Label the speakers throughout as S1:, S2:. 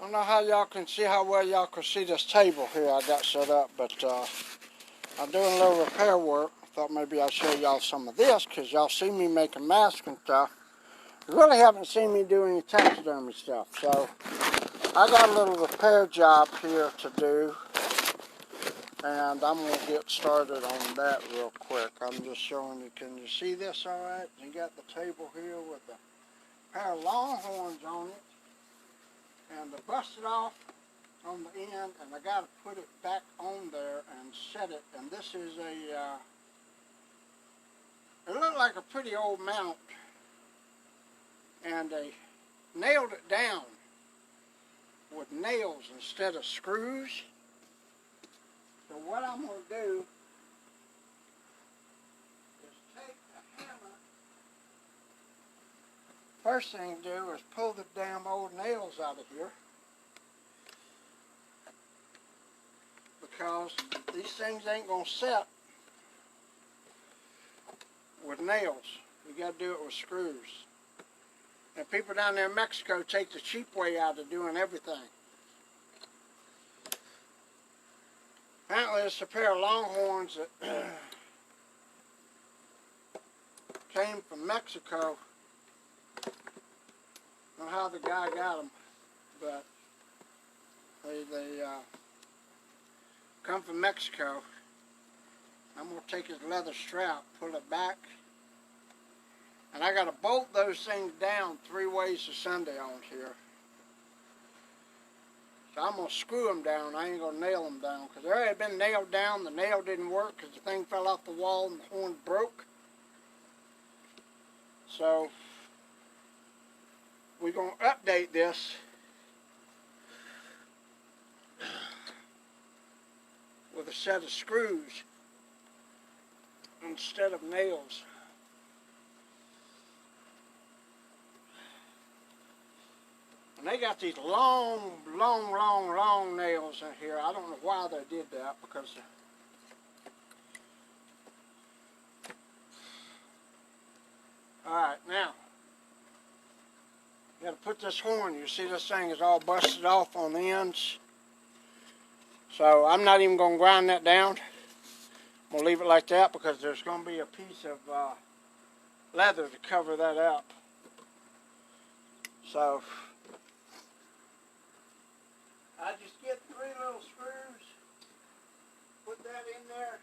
S1: don't know how y'all can see, how well y'all can see this table here I got set up, but I'm doing a little repair work. I thought maybe I'd show y'all some of this, because y'all see me making masks and stuff. You really haven't seen me do any taxidermy stuff, so I got a little repair job here to do, and I'm going to get started on that real quick. I'm just showing you, can you see this all right? You got the table here with a pair of longhorns on it, and I busted off on the end, and I got to put it back on there and set it. And this is it looked like a pretty old mount, and they nailed it down with nails instead of screws. So what I'm going to do is take the hammer. First thing to do is pull the damn old nails out of here, because these things ain't going to set with nails. You got to do it with screws. And people down there in Mexico take the cheap way out of doing everything. Apparently it's a pair of longhorns that came from Mexico. I don't know how the guy got them, but they come from Mexico. I'm going to take his leather strap, pull it back, and I got to bolt those things down 3 ways to Sunday on here. So I'm going to screw them down. I ain't going to nail them down, because they already been nailed down. The nail didn't work because the thing fell off the wall and the horn broke. So we're going to update this with a set of screws instead of nails. And they got these long nails in here. I don't know why they did that, because alright, now you got to put this horn. You see this thing is all busted off on the ends. So I'm not even going to grind that down. I'm going to leave it like that, because there's going to be a piece of leather to cover that up. So I just get 3 little screws, put that in there,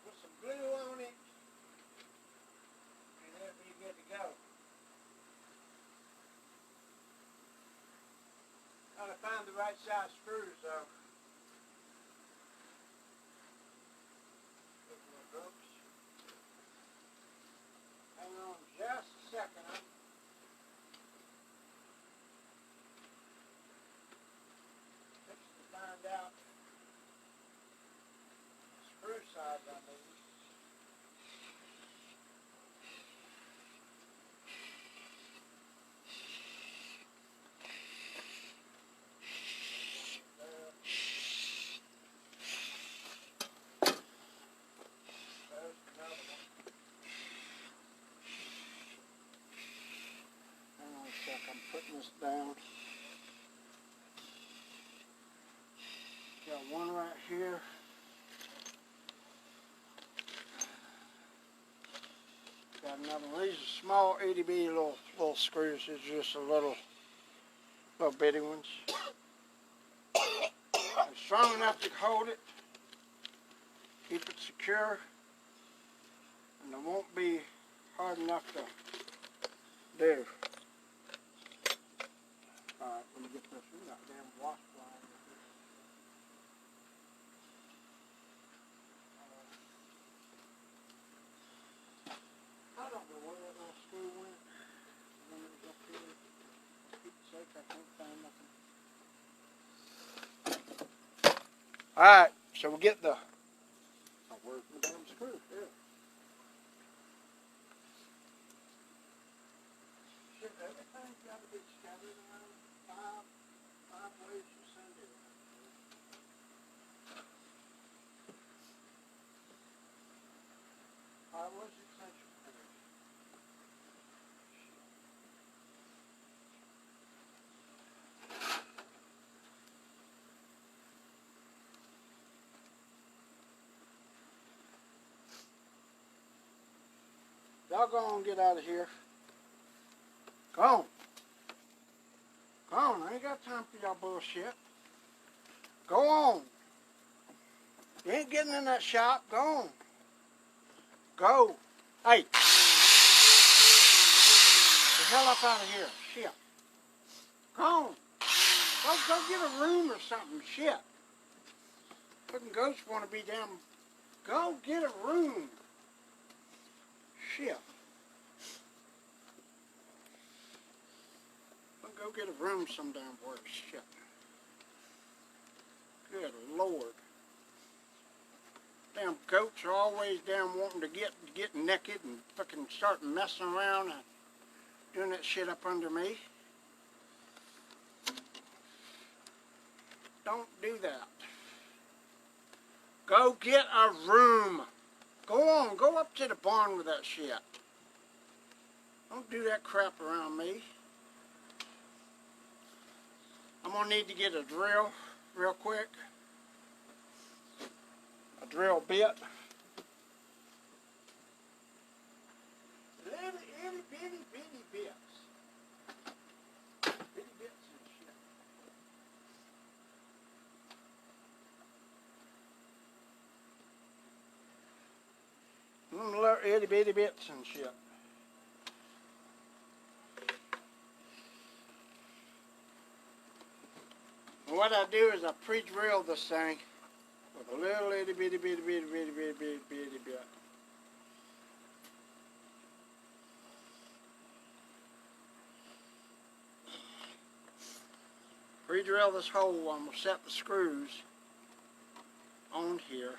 S1: put some glue on it, and it'll be good to go. Gotta find the right size screws though. Hang on just a second. I'm fixing to find out the screw size I need. I'm putting this down. Got one right here. Got another one. These are small itty bitty little screws. These are just a little bitty ones. They're strong enough to hold it, keep it secure, and it won't be hard enough to do. Alright, let me get this. We got damn wash flying in here. I don't know where that little screw went. When it was up here. For Pete's sake, I can't find nothing. Alright, so we'll get the... Oh, where's the damn screw? Here. Shit, everything's got to be scattered around. Five ways to send it. Alright, what's the extension cord? Y'all go on, get out of here. Go on. Go on, I ain't got time for y'all bullshit. Go on. You ain't getting in that shop. Go on. Go. Hey. The hell up out of here. Shit. Go on. Go get a room or something. Shit. Fucking ghosts want to be damn. Go get a room. Shit. Go get a room some damn where. Shit. Good Lord. Damn goats are always damn wanting to get naked and fucking start messing around and doing that shit up under me. Don't do that. Go get a room. Go on, go up to the barn with that shit. Don't do that crap around me. I'm gonna need to get a drill real quick. A drill bit. Itty bitty bits. Bitty bits and shit. Little itty bitty bits and shit. And what I do is I pre-drill this thing with a little itty bitty bit. Pre-drill this hole. I'm going to set the screws on here.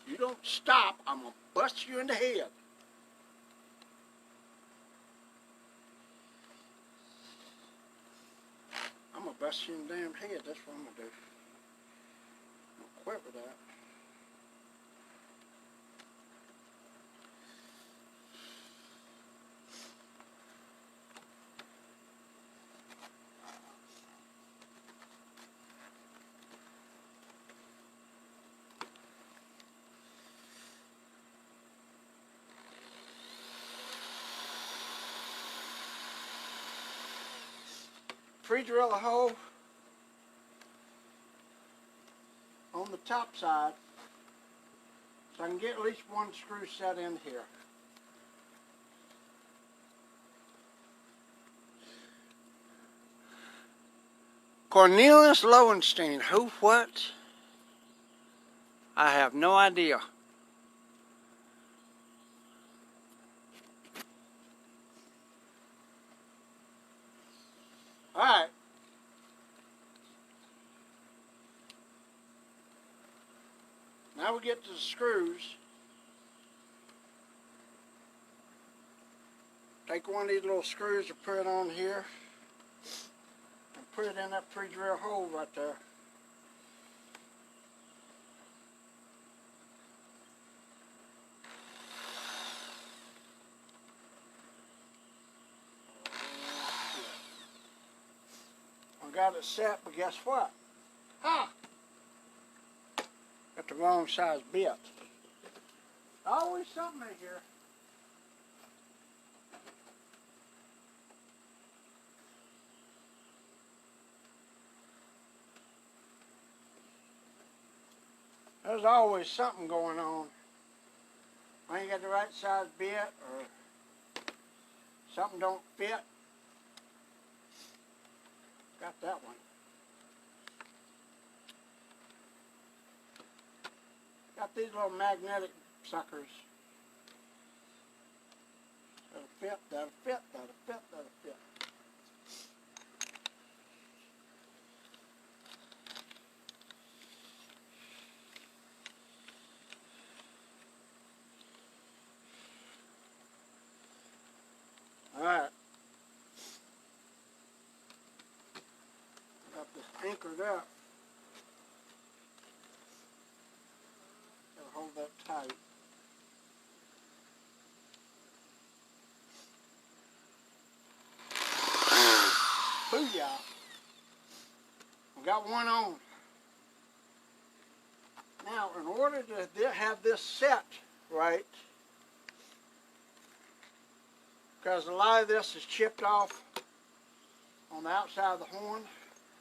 S1: You don't stop, I'm going to bust you in the head. I'm going to bust you in the damn head. That's what I'm going to do. I'm going to quit with that. Pre-drill a hole on the top side so I can get at least one screw set in here. Cornelius Lowenstein, who, what? I have no idea. Alright. Now we get to the screws. Take one of these little screws and put it on here. And put it in that pre-drill hole right there. Got it set, but guess what? Ha! Got the wrong size bit. Always something in here. There's always something going on. I ain't got the right size bit or something don't fit. Got that one. Got these little magnetic suckers. That'll fit, that'll fit, that'll fit, that'll fit. Alright. Got this anchored up. Gotta hold that tight. got one on. Now, in order to have this set right, because a lot of this is chipped off on the outside of the horn,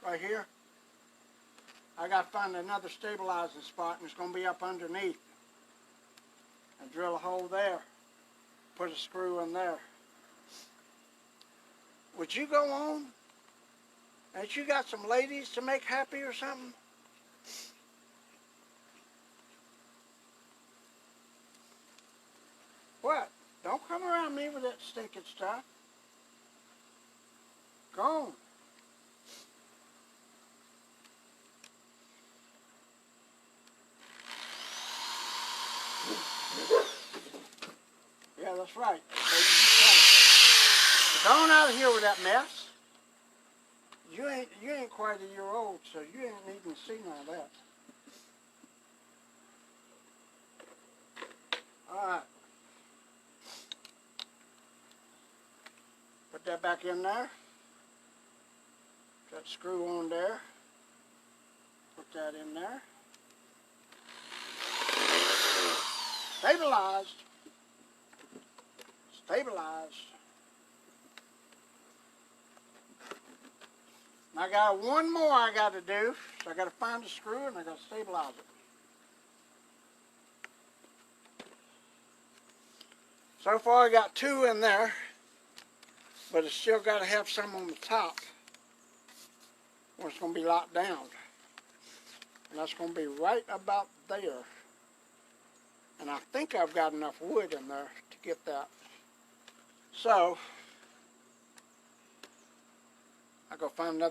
S1: right here, I got to find another stabilizing spot, and it's going to be up underneath. And drill a hole there, put a screw in there. Would you go on? Ain't you got some ladies to make happy or something? What? Don't come around me with that stinking stuff. Go on. Yeah, that's right. Go on out of here with that mess. You ain't quite a year old, so you ain't needing to see none of that. Alright. Put that back in there. That screw on there. Put that in there. Stabilized. Stabilized. I got one more I got to do. So I got to find the screw and I got to stabilize it. So far I got two in there, but it's still got to have some on the top where it's going to be locked down. And that's going to be right about there. And I think I've got enough wood in there to get that. So I go find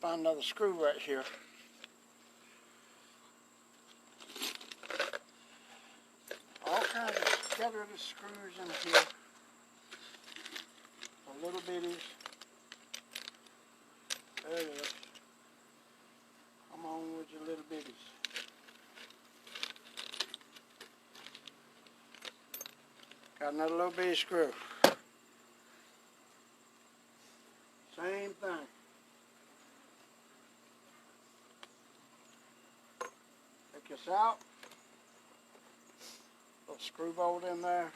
S1: another screw right here. All kinds of scattered screws in here. The little bitties. There it is. Come on with your little bitties. Got another little bitty screw. Same thing. Take this out. Little screw bolt in there.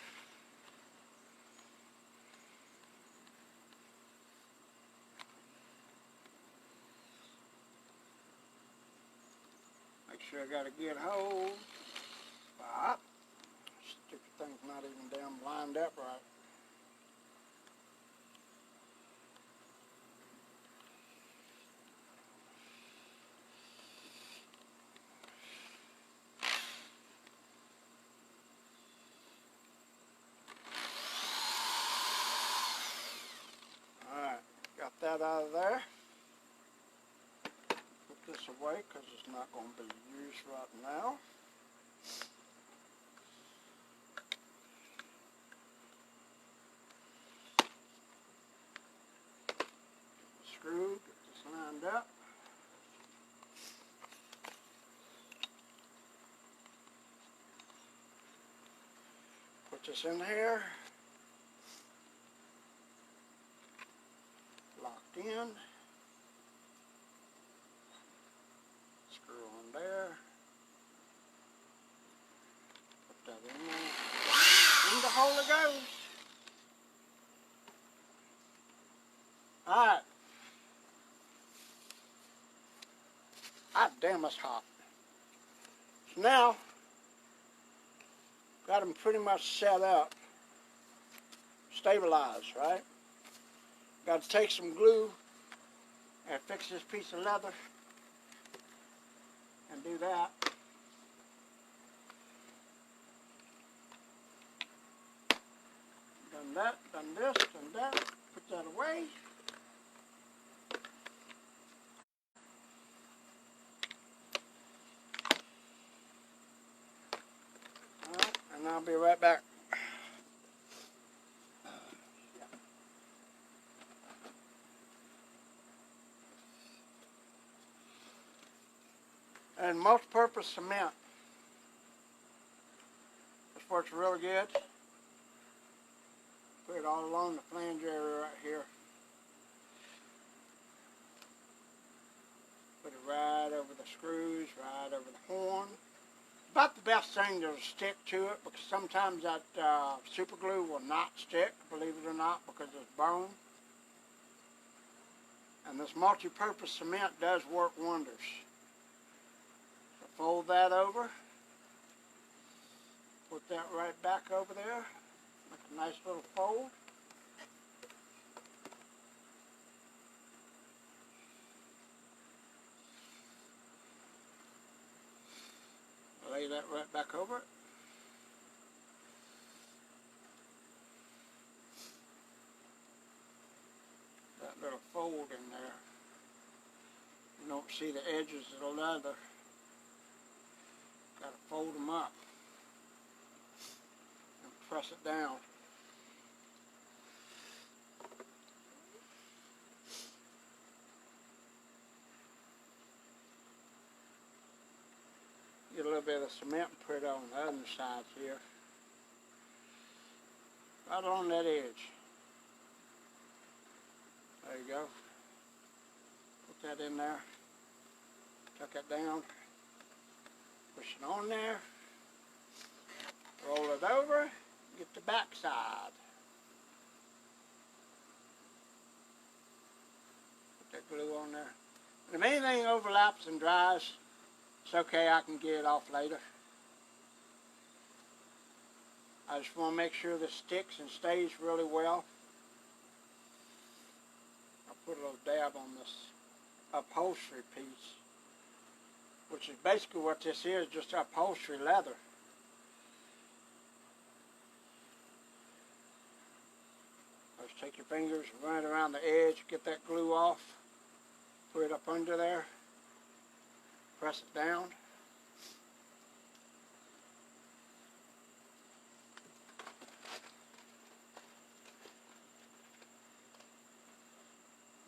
S1: Make sure I got a good hold. Stop. Stupid thing's not even damn lined up right. Alright, got that out of there. Put this away because it's not going to be used right now. Screw, get this lined up. Put this in here. Locked in. Screw on there. Put that in there. In the hole it goes. Alright. Ah, damn, it's hot. So now, got them pretty much set up, stabilized, right? Got to take some glue and fix this piece of leather and do that. Done that, done this, done that. Put that away. And I'll be right back. And multi-purpose cement. This works really good. Put it all along the flange area right here. Put it right screws right over the horn. About the best thing to stick to it, because sometimes that super glue will not stick, believe it or not, because it's bone. And this multi-purpose cement does work wonders. So fold that over. Put that right back over there. Make a nice little fold. Lay that right back over it. That little fold in there. You don't see the edges of the leather. Got to fold them up and press it down. Get a little bit of cement and put it on the other side here. Right on that edge. There you go. Put that in there. Tuck it down. Push it on there. Roll it over. Get the back side. Put that glue on there. And if anything overlaps and dries, it's okay, I can get it off later. I just want to make sure this sticks and stays really well. I'll put a little dab on this upholstery piece, which is basically what this is, just upholstery leather. Just take your fingers, run it around the edge, get that glue off, put it up under there. Press it down.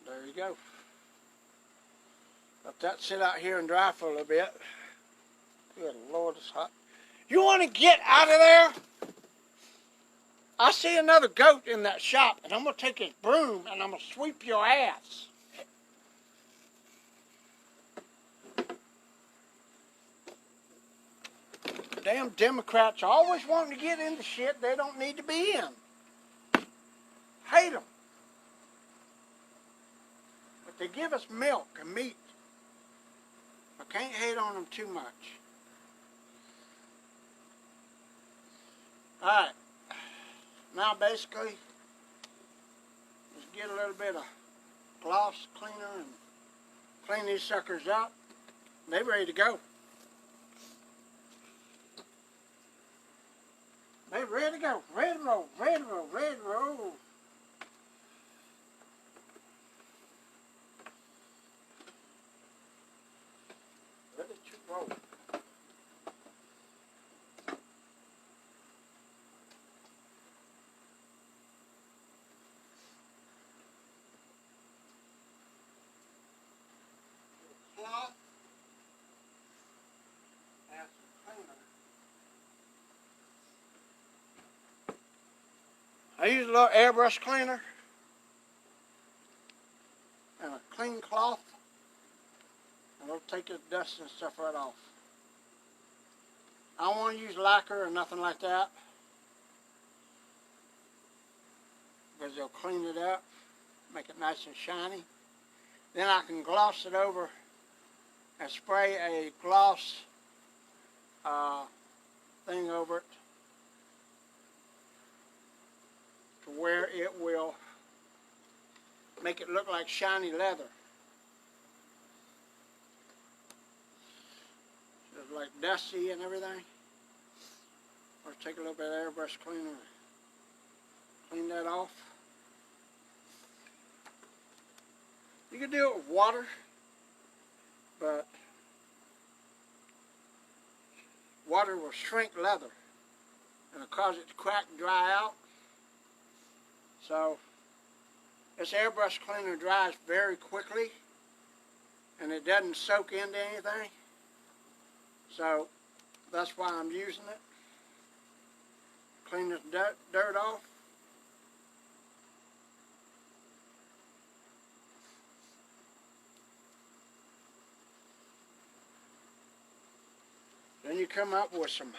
S1: There you go. Let that sit out here and dry for a little bit. Good Lord, it's hot. You want to get out of there? I see another goat in that shop, and I'm going to take his broom and I'm going to sweep your ass. Damn Democrats are always wanting to get into shit they don't need to be in. Hate them. But they give us milk and meat. I can't hate on them too much. Alright. Now basically, just get a little bit of gloss cleaner and clean these suckers up. They're ready to go. They're ready to go. Ready to roll. Ready to roll. Ready to roll. Ready to roll. Cloth. Add some cleaner. I use a little airbrush cleaner and a clean cloth, and it'll take the dust and stuff right off. I don't want to use lacquer or nothing like that, because it'll clean it up, make it nice and shiny. Then I can gloss it over and spray a gloss thing over it, to where it will make it look like shiny leather. Just like dusty and everything. Or take a little bit of airbrush cleaner and clean that off. You can do it with water, but water will shrink leather and it'll cause it to crack and dry out. So this airbrush cleaner dries very quickly and it doesn't soak into anything. So that's why I'm using it. Clean this dirt off. come up with some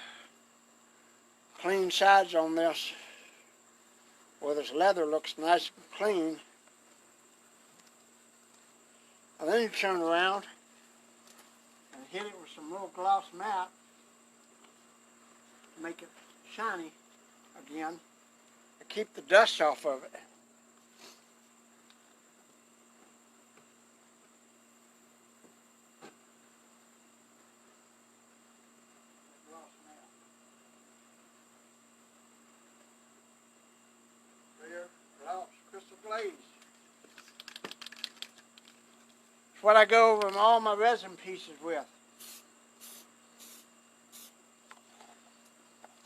S1: clean sides on this, where this leather looks nice and clean. And then you turn around and hit it with some little gloss matte to make it shiny again and keep the dust off of it. Clear, gloss, crystal glaze. It's what I go over all my resin pieces with.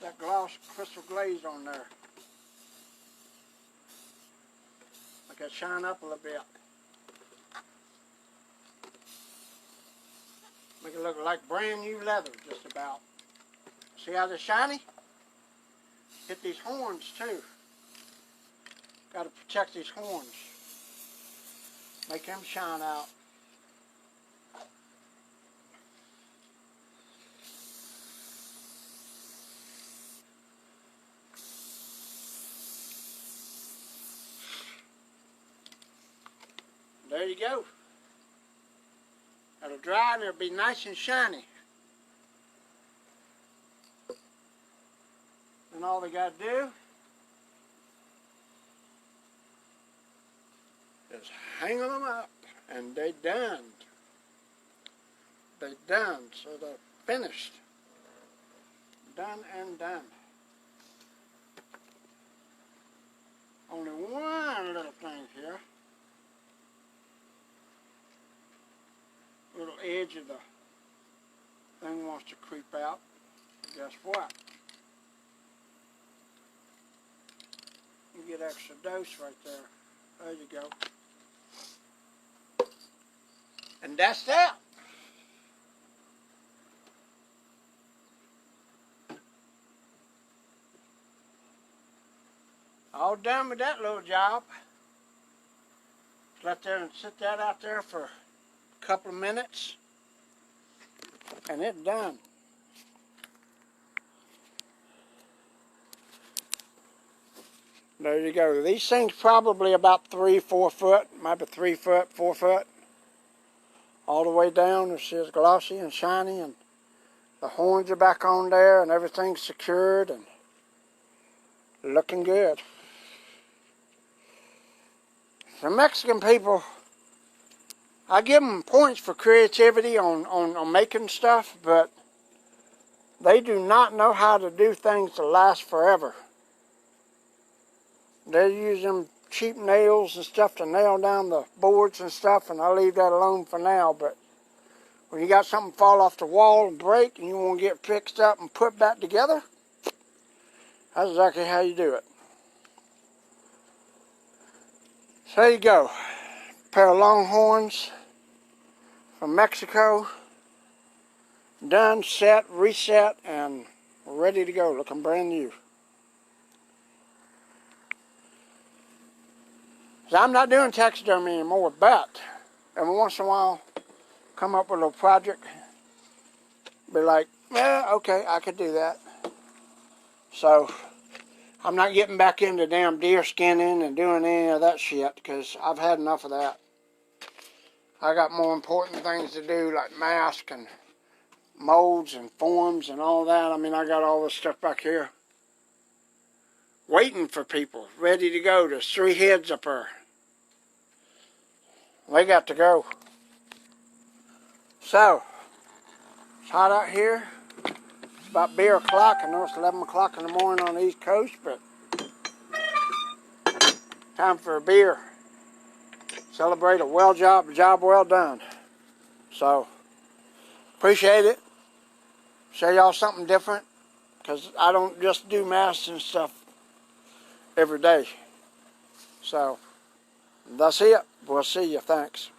S1: That gloss crystal glaze on there. Make it shine up a little bit. Make it look like brand new leather, just about. See how they're shiny? Hit these horns too. Got to protect these horns. Make them shine out. There you go. It'll dry and it'll be nice and shiny. And all they got to do is hang them up, and they done. They done, so they're finished. Done and done. Only one little thing here. Little edge of the thing wants to creep out. Guess what? You get extra dose right there. There you go. And that's that. All done with that little job. Let there and sit that out there for a couple of minutes, and it's done. There you go. These things probably about 3-4 foot, maybe 3 foot, 4 foot, all the way down. You see it's glossy and shiny, and the horns are back on there, and everything's secured and looking good. The Mexican people, I give them points for creativity on making stuff, but they do not know how to do things to last forever. They use them cheap nails and stuff to nail down the boards and stuff, and I leave that alone for now. But when you got something fall off the wall and break and you want to get fixed up and put back together, that's exactly how you do it. So there you go. A pair of longhorns from Mexico. Done, set, reset, and ready to go. Looking brand new. So I'm not doing taxidermy anymore, but every once in a while, come up with a little project. Be like, yeah, okay, I could do that. So I'm not getting back into damn deer skinning and doing any of that shit, because I've had enough of that. I got more important things to do, like masks and molds and forms and all that. I mean, I got all this stuff back here waiting for people, ready to go. There's 3 heads up there. They got to go. So, it's hot out here. It's about beer o'clock. I know it's 11 o'clock in the morning on the East Coast, but time for a beer. Celebrate a job well done. So, appreciate it. Show y'all something different, because I don't just do masks and stuff every day. So, that's it. We'll see you. Thanks.